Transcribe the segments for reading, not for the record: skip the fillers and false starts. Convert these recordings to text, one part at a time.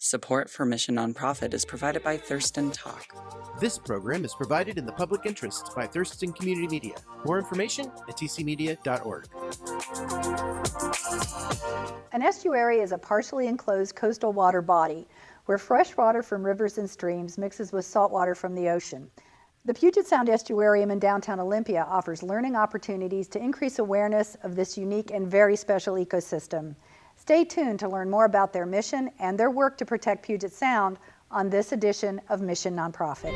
Support for Mission Nonprofit is provided by Thurston Talk. This program is provided in the public interest by Thurston Community Media. More information at tcmedia.org. An estuary is a partially enclosed coastal water body where fresh water from rivers and streams mixes with salt water from the ocean. The Puget Sound Estuarium in downtown Olympia offers learning opportunities to increase awareness of this unique and very special ecosystem. Stay tuned to learn more about their mission and their work to protect Puget Sound on this edition of Mission Nonprofit.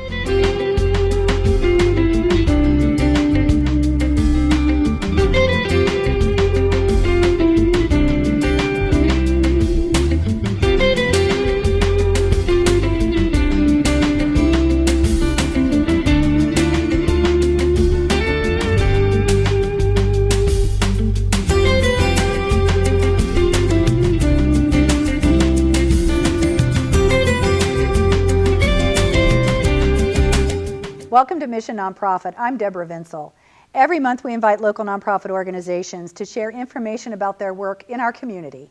Welcome to Mission Nonprofit. I'm Deborah Vinsel. Every month we invite local nonprofit organizations to share information about their work in our community.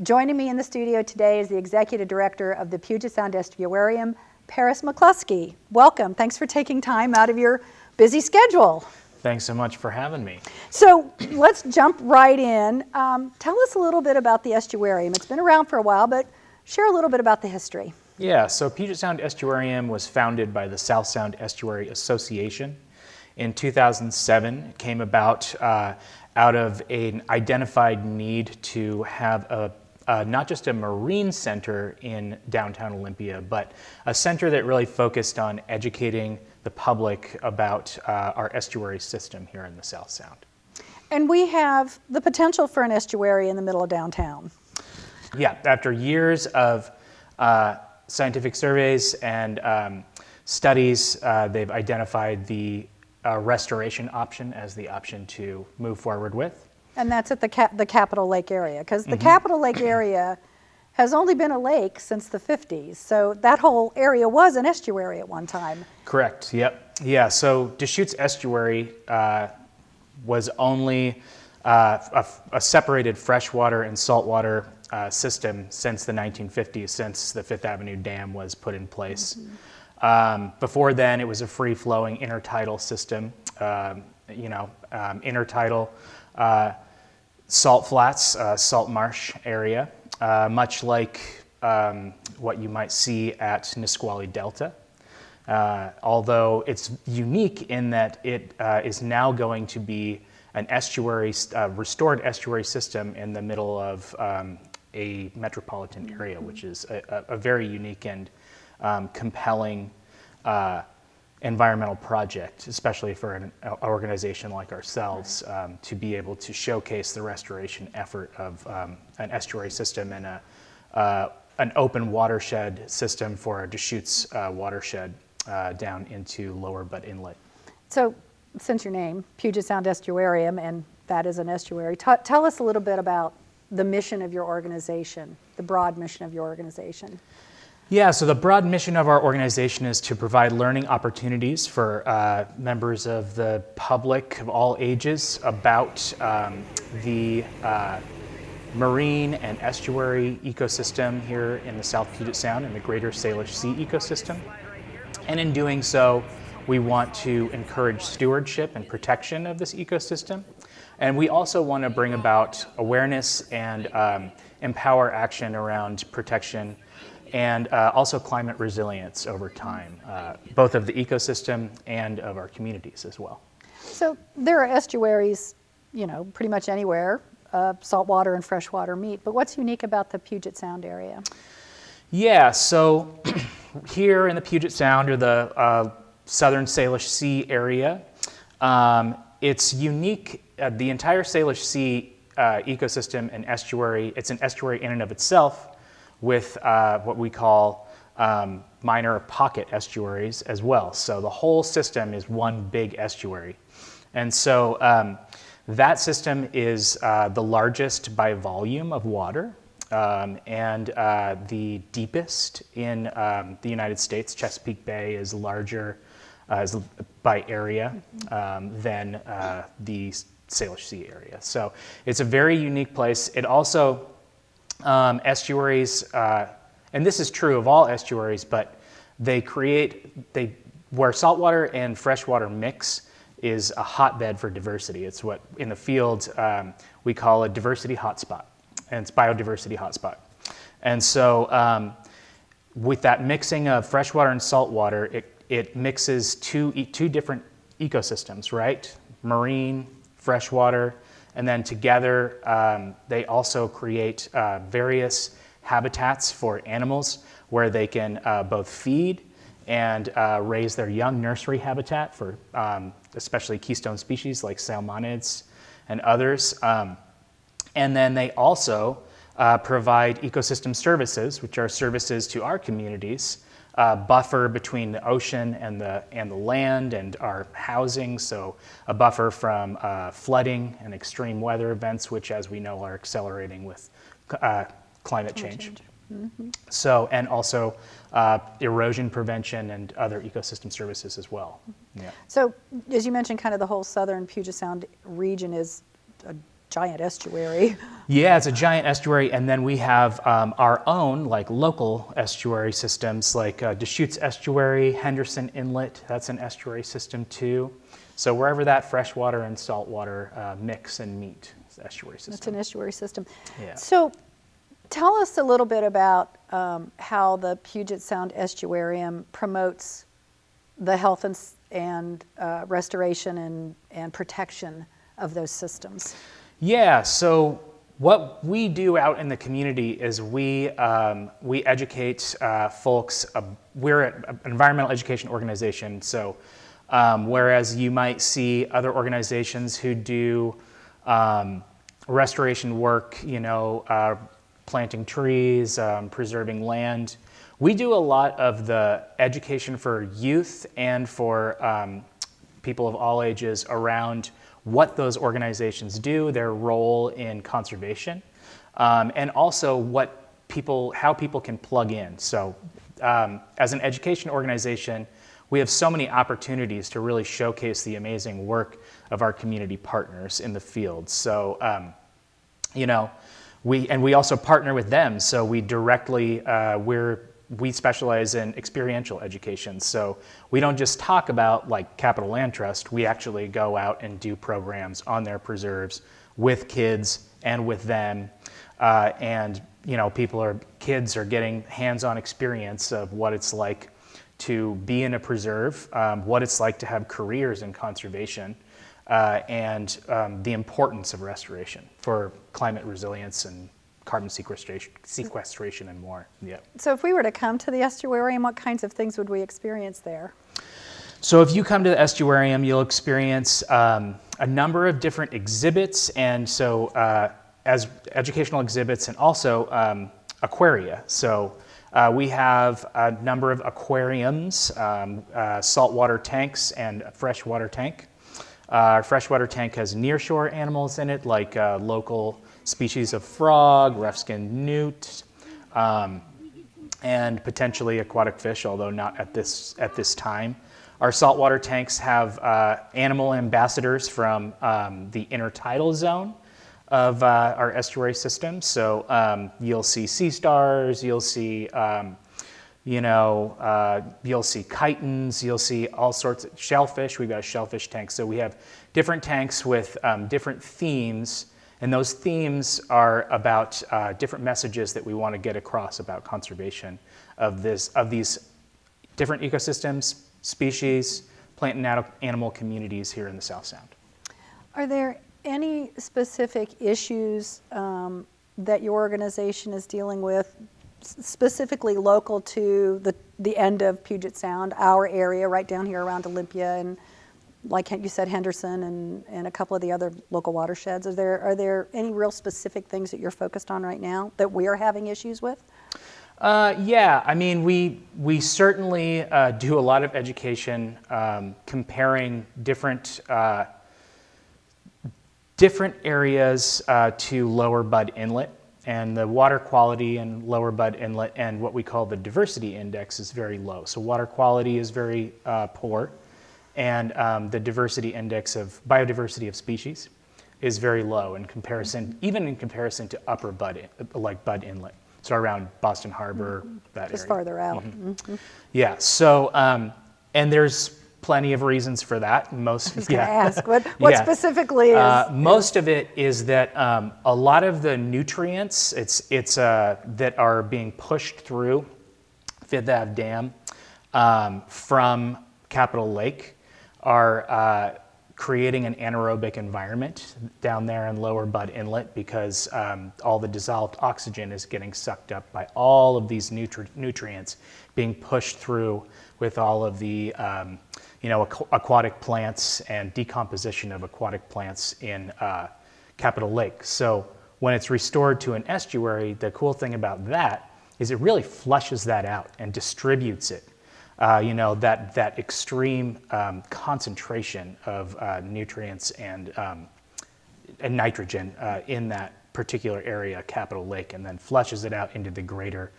Joining me in the studio today is the Executive Director of the Puget Sound Estuarium, Paris McCluskey. Welcome. Thanks for taking time out of your busy schedule. Thanks so much for having me. So let's jump right in. Tell us a little bit about the estuarium. It's been around for a while, but share a little bit about the history. Yeah, so Puget Sound Estuarium was founded by the South Sound Estuary Association in 2007. It came about out of an identified need to have not just a marine center in downtown Olympia, but a center that really focused on educating the public about our estuary system here in the South Sound. And we have the potential for an estuary in the middle of downtown. Yeah, after years of scientific surveys and studies, they've identified the restoration option as the option to move forward with. And that's at the Capitol Lake area, because the Capitol Lake area has only been a lake since the 50s. So that whole area was an estuary at one time. Correct, yep. Yeah, so Deschutes Estuary was only a separated freshwater and saltwater system since the 1950s, since the Fifth Avenue Dam was put in place. Before then, it was a free-flowing intertidal system, intertidal salt flats, salt marsh area, much like what you might see at Nisqually Delta. Although it's unique in that it is now going to be an estuary, restored estuary system in the middle of a metropolitan area, which is a very unique and compelling environmental project, especially for an organization like ourselves, to be able to showcase the restoration effort of an estuary system and an open watershed system for a Deschutes watershed down into Lower Butt Inlet. So, since your name, Puget Sound Estuarium, and that is an estuary, tell us a little bit about the mission of your organization, the broad mission of your organization. Yeah, so the broad mission of our organization is to provide learning opportunities for members of the public of all ages about the marine and estuary ecosystem here in the South Puget Sound and the greater Salish Sea ecosystem. And in doing so, we want to encourage stewardship and protection of this ecosystem. And we also want to bring about awareness and empower action around protection and also climate resilience over time, both of the ecosystem and of our communities as well. So there are estuaries, pretty much anywhere, saltwater and freshwater meet, but what's unique about the Puget Sound area? Yeah, so here in the Puget Sound, or the southern Salish Sea area, it's unique. The entire Salish Sea ecosystem and estuary, it's an estuary in and of itself with what we call minor pocket estuaries as well. So the whole system is one big estuary. And so that system is the largest by volume of water and the deepest in the United States. Chesapeake Bay is larger by area than the Salish Sea area. So it's a very unique place. It also, estuaries and this is true of all estuaries, but where saltwater and freshwater mix is a hotbed for diversity. It's what in the field we call a diversity hotspot, and it's biodiversity hotspot. And so with that mixing of freshwater and saltwater, it mixes two different ecosystems, right? Marine, freshwater, and then together they also create various habitats for animals where they can both feed and raise their young nursery habitat for especially keystone species like salmonids and others. And then they also provide ecosystem services, which are services to our communities, buffer between the ocean and the land and our housing, so a buffer from flooding and extreme weather events, which, as we know, are accelerating with climate change. Mm-hmm. So, and also erosion prevention and other ecosystem services as well. Yeah. So, as you mentioned, kind of the whole southern Puget Sound region is a giant estuary. Yeah, it's a giant estuary, and then we have our own local estuary systems, like Deschutes Estuary, Henderson Inlet. That's an estuary system too. So wherever that freshwater and saltwater mix and meet, it's an estuary system. That's an estuary system. Yeah. So tell us a little bit about how the Puget Sound Estuarium promotes the health and restoration and protection of those systems. Yeah, so what we do out in the community is we educate folks. We're an environmental education organization, so whereas you might see other organizations who do restoration work, planting trees, preserving land, we do a lot of the education for youth and for people of all ages around what those organizations do, their role in conservation, and also how people can plug in. So as an education organization, we have so many opportunities to really showcase the amazing work of our community partners in the field. So, we also partner with them. So we directly, we specialize in experiential education. So we don't just talk about Capital Land Trust, we actually go out and do programs on their preserves with kids and with them. And kids are getting hands-on experience of what it's like to be in a preserve, what it's like to have careers in conservation, and the importance of restoration for climate resilience and carbon sequestration and more. Yeah. So if we were to come to the estuarium, what kinds of things would we experience there? So if you come to the estuarium, you'll experience a number of different exhibits, and so as educational exhibits and also aquaria. So we have a number of aquariums, saltwater tanks and a freshwater tank. Our freshwater tank has nearshore animals in it, like local species of frog, rough-skinned newt, and potentially aquatic fish, although not at this time. Our saltwater tanks have animal ambassadors from the intertidal zone of our estuary system. So you'll see sea stars, you'll see you'll see chitons, you'll see all sorts of shellfish. We've got a shellfish tank. So we have different tanks with different themes, and those themes are about different messages that we want to get across about conservation of these different ecosystems, species, plant and animal communities here in the South Sound. Are there any specific issues that your organization is dealing with, specifically local to the end of Puget Sound, our area right down here around Olympia, and like you said, Henderson and a couple of the other local watersheds? Are there any real specific things that you're focused on right now that we are having issues with? Yeah, I mean, we certainly do a lot of education comparing different areas to Lower Bud Inlet, and the water quality in Lower Bud Inlet and what we call the diversity index is very low. So water quality is very poor, and the diversity index of biodiversity of species is very low in comparison, even in comparison to Upper Bud, like Bud Inlet. so around Boston Harbor, that Just area. farther out. Yeah, so, and there's plenty of reasons for that. Most, I was going to ask, what specifically is? Most of it is that a lot of the nutrients that are being pushed through Fifth Ave Dam from Capitol Lake are creating an anaerobic environment down there in Lower Bud Inlet because all the dissolved oxygen is getting sucked up by all of these nutrients being pushed through with all of the aquatic plants and decomposition of aquatic plants in Capitol Lake. So when it's restored to an estuary, the cool thing about that is it really flushes that out and distributes it. That extreme concentration of nutrients and nitrogen in that particular area, Capitol Lake, and then flushes it out into the greater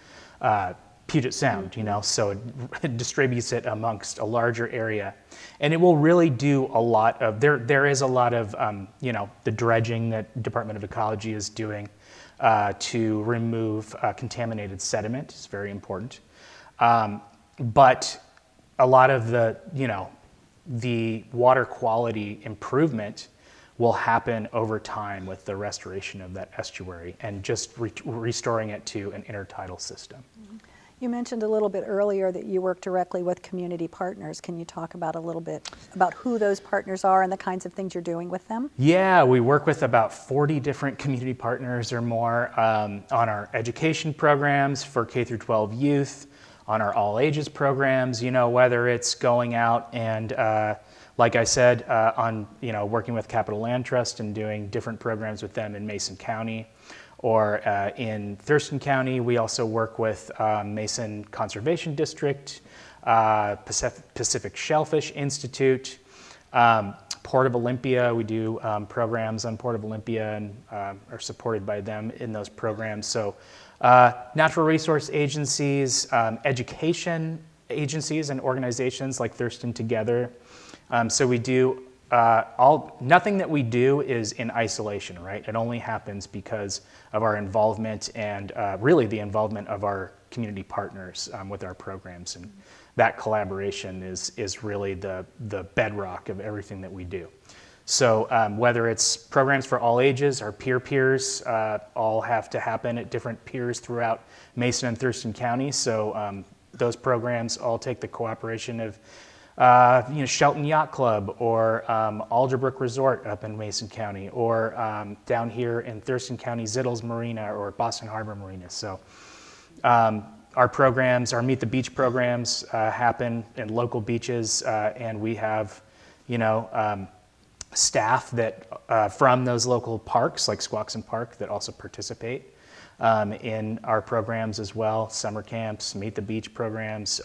Puget Sound, so it distributes it amongst a larger area. And it will really do a lot of, there is a lot of, the dredging that Department of Ecology is doing to remove contaminated sediment is very important. But a lot of the water quality improvement will happen over time with the restoration of that estuary and just restoring it to an intertidal system. You mentioned a little bit earlier that you work directly with community partners. Can you talk about a little bit about who those partners are and the kinds of things you're doing with them? Yeah, we work with about 40 different community partners or more on our education programs for K through 12 youth, on our all ages programs, whether it's going out and like I said, on working with Capital Land Trust and doing different programs with them in Mason County, or in Thurston County, we also work with Mason Conservation District, Pacific Shellfish Institute, Port of Olympia. We do programs on Port of Olympia and are supported by them in those programs. So natural resource agencies, education agencies and organizations like Thurston Together. So we do nothing that we do is in isolation, right? It only happens because of our involvement and really the involvement of our community partners with our programs. And that collaboration is really the bedrock of everything that we do. So whether it's programs for all ages or peers, all have to happen at different piers throughout Mason and Thurston County. So those programs all take the cooperation of Shelton Yacht Club or Alderbrook Resort up in Mason County, or down here in Thurston County, Zittles Marina or Boston Harbor Marina. So our programs, our Meet the Beach programs happen in local beaches, and we have, staff that from those local parks like Squaxin Park that also participate in our programs as well, summer camps, Meet the Beach programs.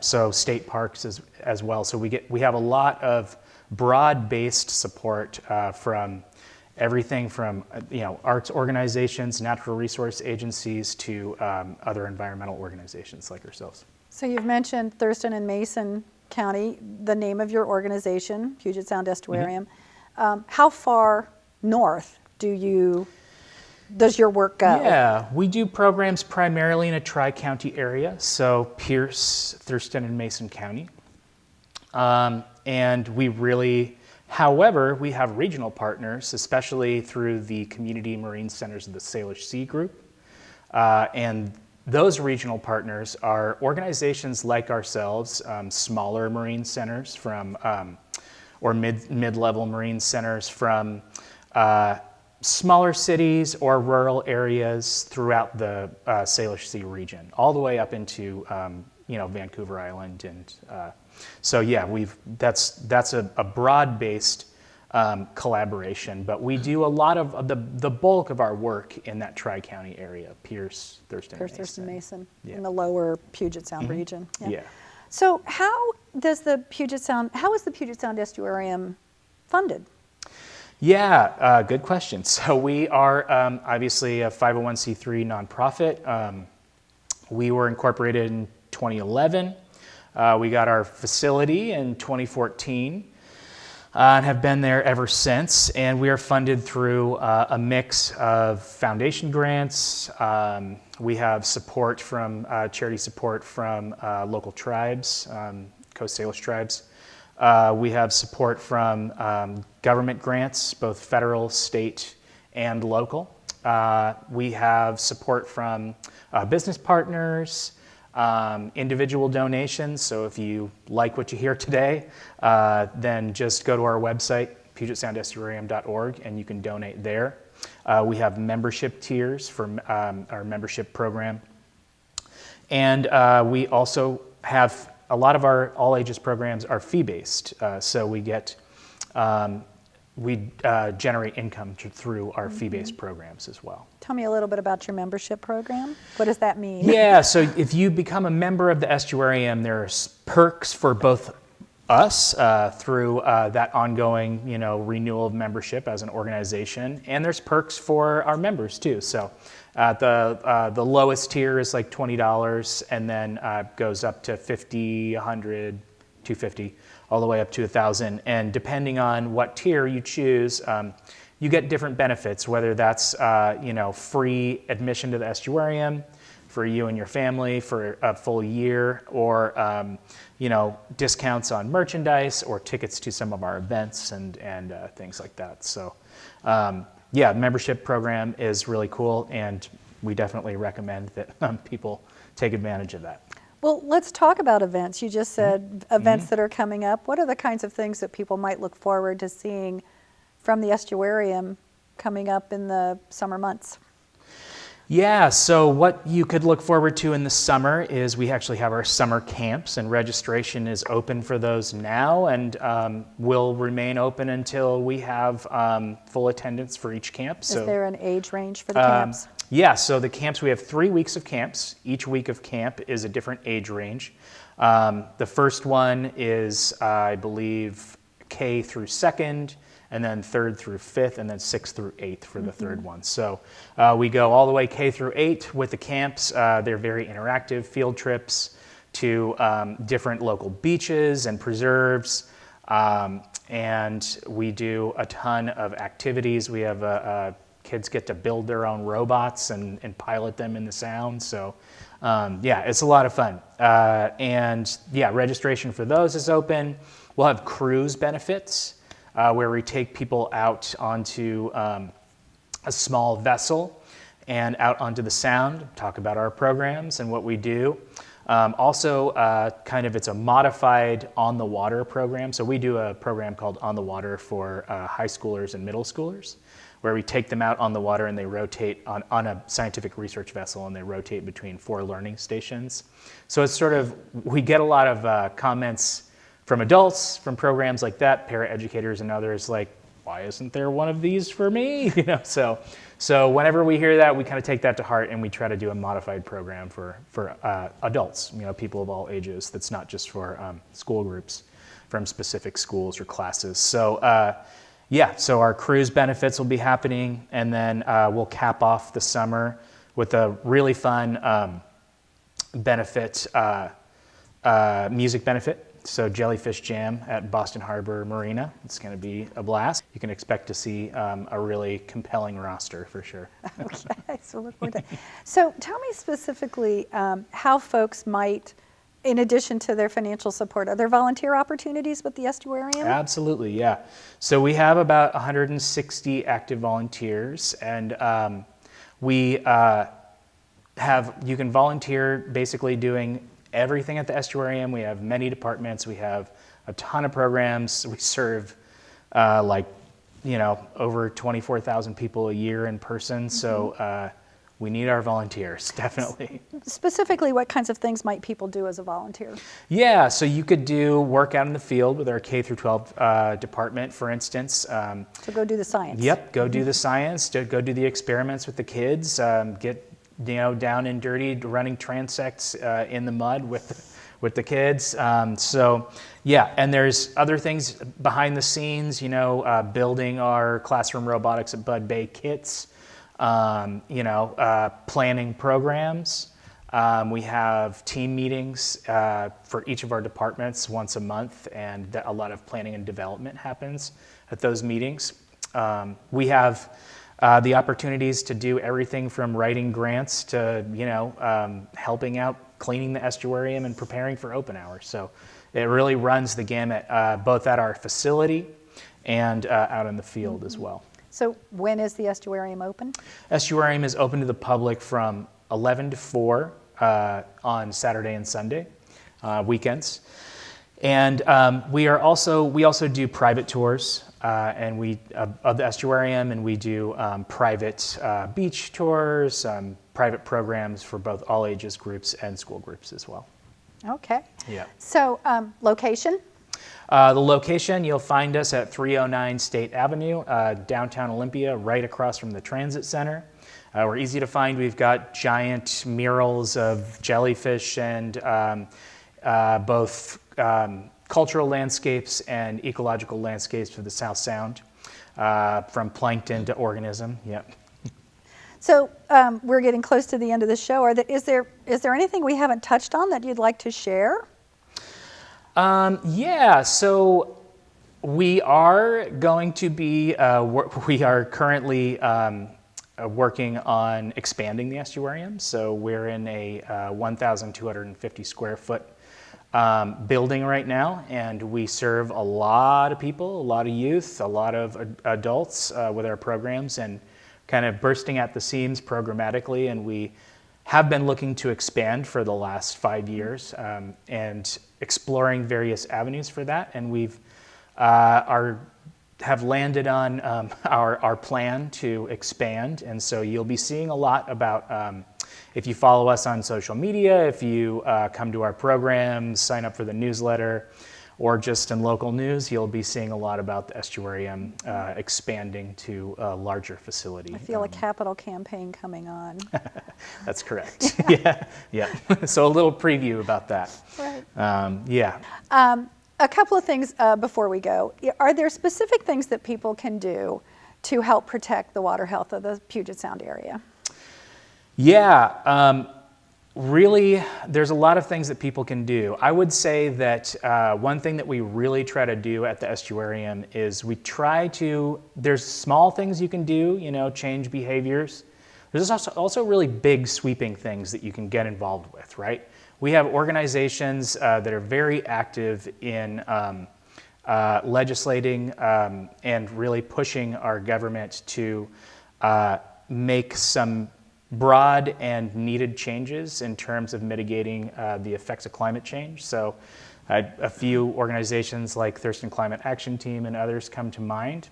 So state parks as well. So we have a lot of broad-based support from everything from arts organizations, natural resource agencies to other environmental organizations like ourselves. So you've mentioned Thurston and Mason County, the name of your organization, Puget Sound Estuarium. Mm-hmm. How far north does your work go? Yeah, we do programs primarily in a tri-county area, so Pierce, Thurston, and Mason County. And however, we have regional partners, especially through the Community Marine Centers of the Salish Sea Group. And those regional partners are organizations like ourselves, smaller marine centers or mid-level marine centers from smaller cities or rural areas throughout the Salish Sea region, all the way up into Vancouver Island, and that's a broad-based collaboration. But we do a lot of the bulk of our work in that tri-county area: Pierce, Thurston, Mason, yeah. In the lower Puget Sound region. Yeah. So how is the Puget Sound Estuarium funded? Yeah, good question. So we are obviously a 501c3 nonprofit. We were incorporated in 2011. We got our facility in 2014. and have been there ever since. And we are funded through a mix of foundation grants. We have support from charity support from local tribes, Coast Salish tribes. We have support from government grants, both federal, state, and local. We have support from business partners, individual donations. So if you like what you hear today, then just go to our website, PugetSoundEstuarium.org, and you can donate there. We have membership tiers for our membership program. And we also have a lot of our all ages programs are fee-based. So we get we generate income through our fee-based programs as well. Tell me a little bit about your membership program. What does that mean? Yeah, so if you become a member of the estuarium, there's perks for both us through that ongoing, renewal of membership as an organization, and there's perks for our members too. So the lowest tier is like $20, and then goes up to $50, $100, $250, all the way up to $1,000. And depending on what tier you choose, you get different benefits, whether that's free admission to the estuarium for you and your family for a full year, or discounts on merchandise or tickets to some of our events and things like that. So membership program is really cool, and we definitely recommend that people take advantage of that. Well, let's talk about events. You just said events that are coming up. What are the kinds of things that people might look forward to seeing from the estuarium coming up in the summer months? Yeah, so what you could look forward to in the summer is we actually have our summer camps, and registration is open for those now, and will remain open until we have full attendance for each camp. Is there an age range for the camps? Yeah, so the camps, we have 3 weeks of camps. Each week of camp is a different age range. The first one is, I believe, K through 2nd, and then 3rd through 5th, and then 6th through 8th for the third one. So we go all the way K through 8 with the camps. They're very interactive field trips to different local beaches and preserves. And we do a ton of activities. We have kids get to build their own robots and pilot them in the sound. So it's a lot of fun. Registration for those is open. We'll have cruise benefits where we take people out onto a small vessel and out onto the sound, talk about our programs and what we do. It's a modified on the water program. So we do a program called On the Water for high schoolers and middle schoolers, where we take them out on the water and they rotate on a scientific research vessel, and they rotate between 4 learning stations. So it's we get a lot of comments from adults, from programs like that, para-educators and others, like, why isn't there one of these for me? So whenever we hear that, we kind of take that to heart, and we try to do a modified program for adults, people of all ages. That's not just for school groups from specific schools or classes. So so our cruise benefits will be happening, and then we'll cap off the summer with a really fun benefit, music benefit. So Jellyfish Jam at Boston Harbor Marina. It's going to be a blast. You can expect to see a really compelling roster for sure. Okay, so look forward to that. So tell me specifically how folks might, in addition to their financial support, are there volunteer opportunities with the estuarium? Absolutely, yeah. So we have about 160 active volunteers, and you can volunteer basically doing everything at the estuarium. We have many departments. We have a ton of programs. We serve over 24,000 people a year in person. So we need our volunteers, definitely. Specifically, what kinds of things might people do as a volunteer? Yeah, so you could do work out in the field with our K through 12 department, for instance. So go do the science. Yep, go do the science, go do the experiments with the kids, get down and dirty, running transects in the mud with the kids. And there's other things behind the scenes, building our classroom robotics at Bud Bay kits, planning programs, We have team meetings for each of our departments once a month, and a lot of planning and development happens at those meetings. We have the opportunities to do everything from writing grants to, helping out cleaning the estuarium and preparing for open hours. So it really runs the gamut, both at our facility and out in the field as well. So when is the estuarium open? Estuarium is open to the public from 11 to 4 on Saturday and Sunday, weekends. And we also do private tours of the estuarium, and we do private beach tours, private programs for both all ages groups and school groups as well. Okay. Yeah. So location? The location, you'll find us at 309 State Avenue, downtown Olympia, right across from the Transit Center. We're easy to find. We've got giant murals of jellyfish and both cultural landscapes and ecological landscapes for the South Sound, from plankton to organism. Yep. So we're getting close to the end of the show. Is there anything we haven't touched on that you'd like to share? Yeah, so we are going to be, we are currently working on expanding the estuarium. So we're in a 1,250 square foot building right now, and we serve a lot of people, a lot of youth, a lot of adults with our programs, and kind of bursting at the seams programmatically. And we have been looking to expand for the last 5 years and exploring various avenues for that. And we've have landed on our plan to expand. And so you'll be seeing a lot about, if you follow us on social media, if you come to our programs, sign up for the newsletter, or just in local news, you'll be seeing a lot about the estuarium expanding to a larger facility. I feel a capital campaign coming on. That's correct. Yeah. So a little preview about that. Right. Yeah. A couple of things before we go. Are there specific things that people can do to help protect the water health of the Puget Sound area? Yeah. Really, there's a lot of things that people can do. I would say that one thing that we really try to do at the estuarium is there's small things you can do, change behaviors. There's also really big sweeping things that you can get involved with, right? We have organizations that are very active in legislating and really pushing our government to make some broad and needed changes in terms of mitigating the effects of climate change. So a few organizations like Thurston Climate Action Team and others come to mind.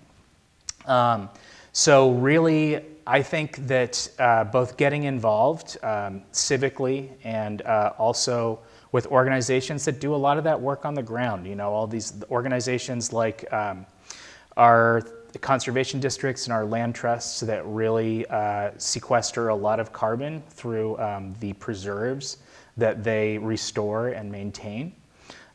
So really, I think that both getting involved civically and also with organizations that do a lot of that work on the ground, all these organizations like our conservation districts and our land trusts that really sequester a lot of carbon through the preserves that they restore and maintain,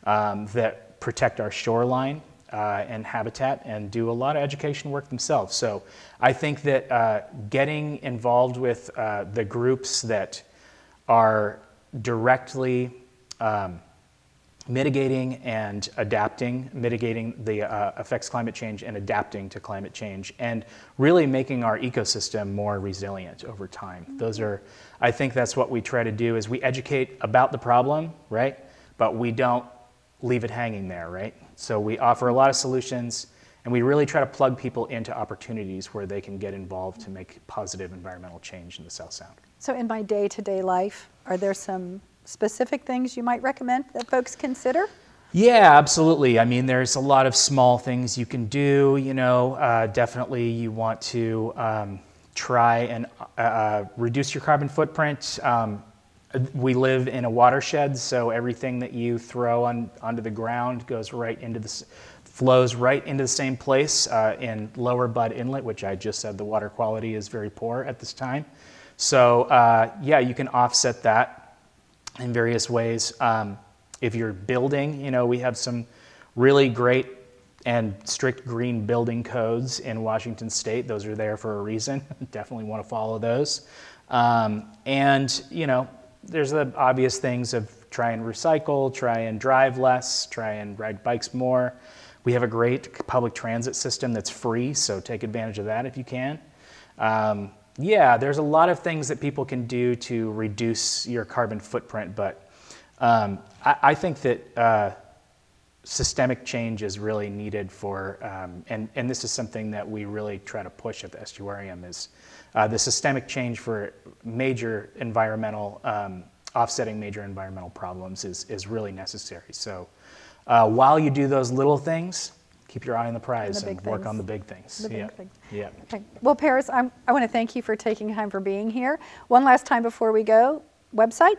that protect our shoreline and habitat, and do a lot of education work themselves. So I think that getting involved with the groups that are directly mitigating the effects of climate change and adapting to climate change, and really making our ecosystem more resilient over time. I think that's what we try to do, is we educate about the problem, right? But we don't leave it hanging there, right? So we offer a lot of solutions, and we really try to plug people into opportunities where they can get involved to make positive environmental change in the South Sound. So in my day-to-day life, are there some specific things you might recommend that folks consider? Yeah, absolutely. I mean, there's a lot of small things you can do. Definitely you want to try and reduce your carbon footprint. We live in a watershed, so everything that you throw onto the ground flows right into the same place in Lower Bud Inlet, which I just said the water quality is very poor at this time. So you can offset that in various ways. If you're building, we have some really great and strict green building codes in Washington State. Those are there for a reason. Definitely want to follow those. And there's the obvious things of try and recycle, try and drive less, try and ride bikes more. We have a great public transit system that's free, so take advantage of that if you can. Yeah, there's a lot of things that people can do to reduce your carbon footprint, but I think that systemic change is really needed for, and this is something that we really try to push at the estuarium, is the systemic change for major environmental, offsetting major environmental problems is really necessary. So while you do those little things, keep your eye on the prize and work on the big things. The big things. Yeah. Okay. Well, Paris, I want to thank you for taking time for being here. One last time before we go, website?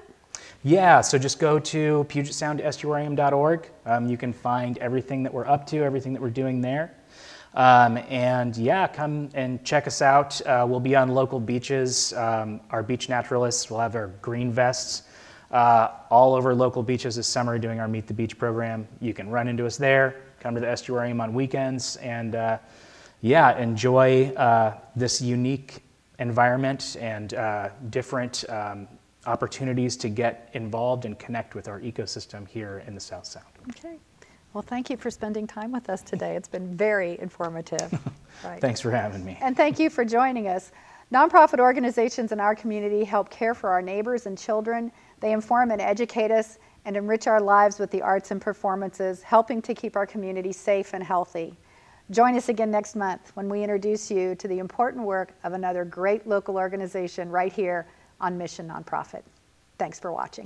Yeah, so just go to PugetSoundEstuarium.org. You can find everything that we're up to, everything that we're doing there. And yeah, come and check us out. We'll be on local beaches. Our beach naturalists will have our green vests all over local beaches this summer doing our Meet the Beach program. You can run into us there, come to the estuarium on weekends, and yeah, enjoy this unique environment and different opportunities to get involved and connect with our ecosystem here in the South Sound. Okay. Well, thank you for spending time with us today. It's been very informative. Right. Thanks for having me. And thank you for joining us. Nonprofit organizations in our community help care for our neighbors and children. They inform and educate us and enrich our lives with the arts and performances, helping to keep our community safe and healthy. Join us again next month when we introduce you to the important work of another great local organization right here on Mission Nonprofit. Thanks for watching.